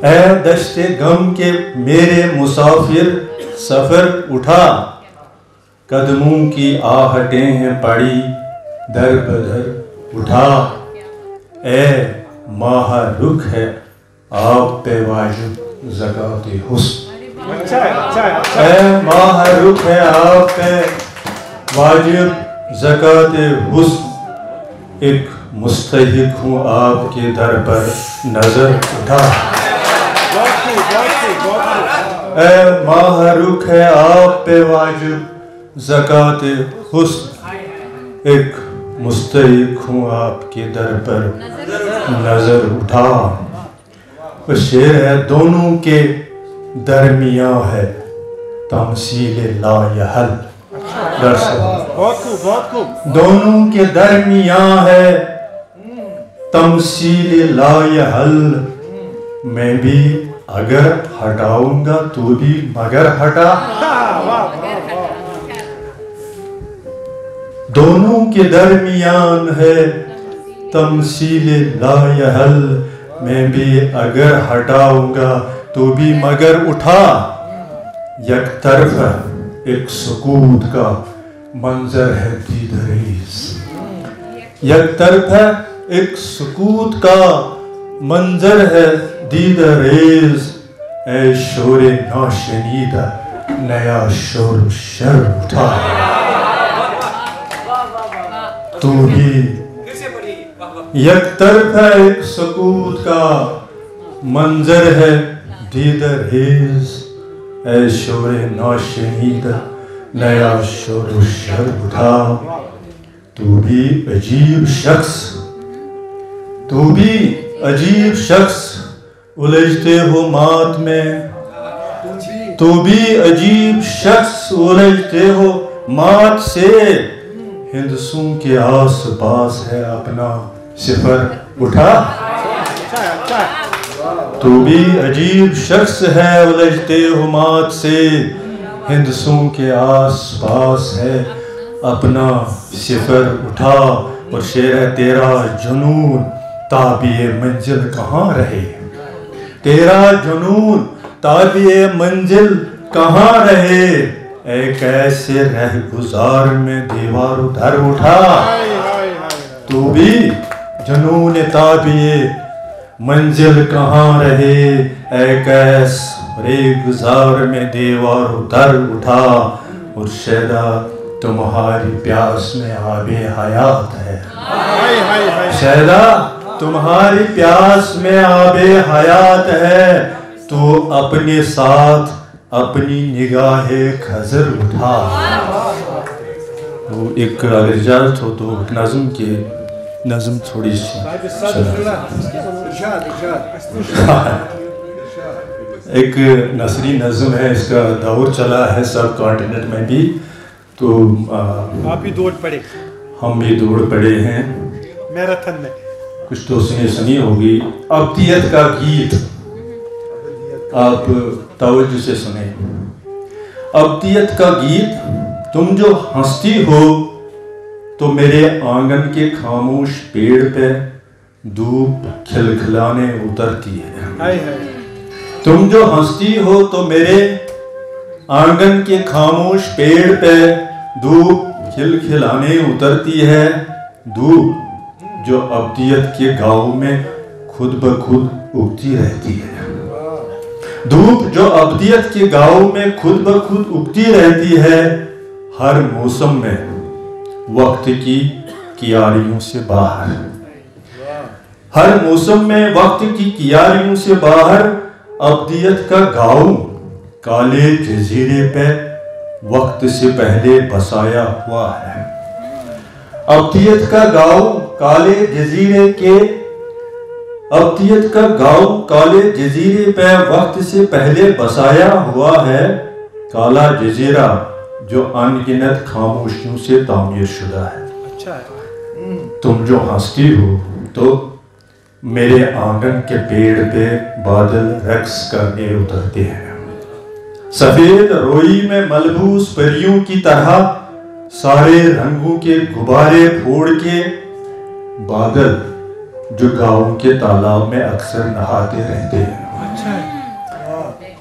اے دشت غم کے میرے مسافر سفر اٹھا، قدموں کی آہٹیں ہیں پڑی در بدر اٹھا، اے ماہ رخ ہے آپ پہ واجب زکوٰۃ حسن، اے ماہ رخ ہے آپ پہ واجب زکوٰۃ حسن، ایک مستحق ہوں آپ کے در پر نظر اٹھا، اے ماہ رخ ہے آپ پہ واجب زکوٰۃ حسن، ایک مستحق ہوں آپ کے در پر نظر اٹھا۔ اور شعر ہے دونوں کے درمیان ہے تمثیل لا یحل، دونوں کے درمیان ہے تمثیل لا یحل، میں بھی اگر ہٹاؤں گا تو بھی مگر ہٹا، دونوں کے درمیان ہے تمثیل لا یحل، میں بھی اگر ہٹاؤں گا تو بھی مگر اٹھا، یک طرف ایک سکوت کا منظر ہے دیدریز، یک طرف ہے ایک سکوت کا منظر ہے دیدریز، اے شور ناشنیدہ نیا شور و شر اٹھا، تو بھی یک طرف ہے ایک سکوت کا منظر ہے دیدریز، اے شور ناشنیدہ نیا شور و شر اٹھا، تو بھی عجیب شخص، تو بھی عجیب شخص الجھتے ہو مات میں، تو بھی عجیب شخص الجھتے ہو مات سے، ہندسوں کے آس پاس ہے اپنا صفر اٹھا، تو بھی عجیب شخص ہے الجھتے ہو مات سے، ہندسوں کے آس پاس ہے اپنا صفر اٹھا، اور شعر ہے تیرا جنون تابع منزل کہاں رہے، تیرا جنون تابع منزل کہاں رہے، اے کیسے رہ گزار میں دیوار ادھر اٹھا، تو بھی جنون تابع منزل کہاں رہے، اے کیسے رہ گزار میں دیوار ادھر اٹھا، اور شیدا تمہاری پیاس میں آب حیات ہے، شیدا تمہاری پیاس میں آب حیات ہے، تو اپنے ساتھ اپنی نگاہ خضر اٹھا۔ وہ ایک اگر اجازت ہو تو نظم کے نظم تھوڑی سی ایک نثری نظم ہے، اس کا دور چلا ہے سب کانٹیننٹ میں بھی، تو آپ بھی دوڑ پڑے، ہم بھی دوڑ پڑے ہیں میراتھن میں، کچھ تو سنی ہوگی۔ ابدیت کا گیت آپ توجہ سے سنیں، ابدیت کا گیت، تم جو ہنستی ہو تو میرے آنگن کے خاموش پیڑ پہ دھوپ کھلکھلانے اترتی ہے، تم جو ہنستی ہو تو میرے آنگن کے خاموش پیڑ پہ دھوپ کھلکھلانے اترتی ہے، دھوپ جو ابدیت کے گاؤں میں خود بخود اگتی رہتی ہے، دھوپ جو ابدیت کے گاؤں میں خود بخود اگتی رہتی ہے، ہر موسم میں وقت کی کیاریوں سے باہر، ہر موسم میں وقت کی کیاریوں سے باہر، ابدیت کا گاؤں کالے جزیرے پہ وقت سے پہلے بسایا ہوا ہے، ابدیت کا گاؤں کالے جزیرے کے، ابدیت کا گاؤں کالے جزیرے پہ وقت سے پہلے بسایا ہوا ہے، کالا جزیرہ جو ان گنت خاموشیوں سے تعمیر شدہ ہے، تم جو ہنستی ہو تو میرے آنگن کے پیڑ پہ بادل رقص کرنے اترتے ہیں، سفید روئی میں ملبوس پریوں کی طرح سارے رنگوں کے غبارے پھوڑ کے بادل جو گاؤں کے تالاب میں اکثر نہاتے رہتے ہیں،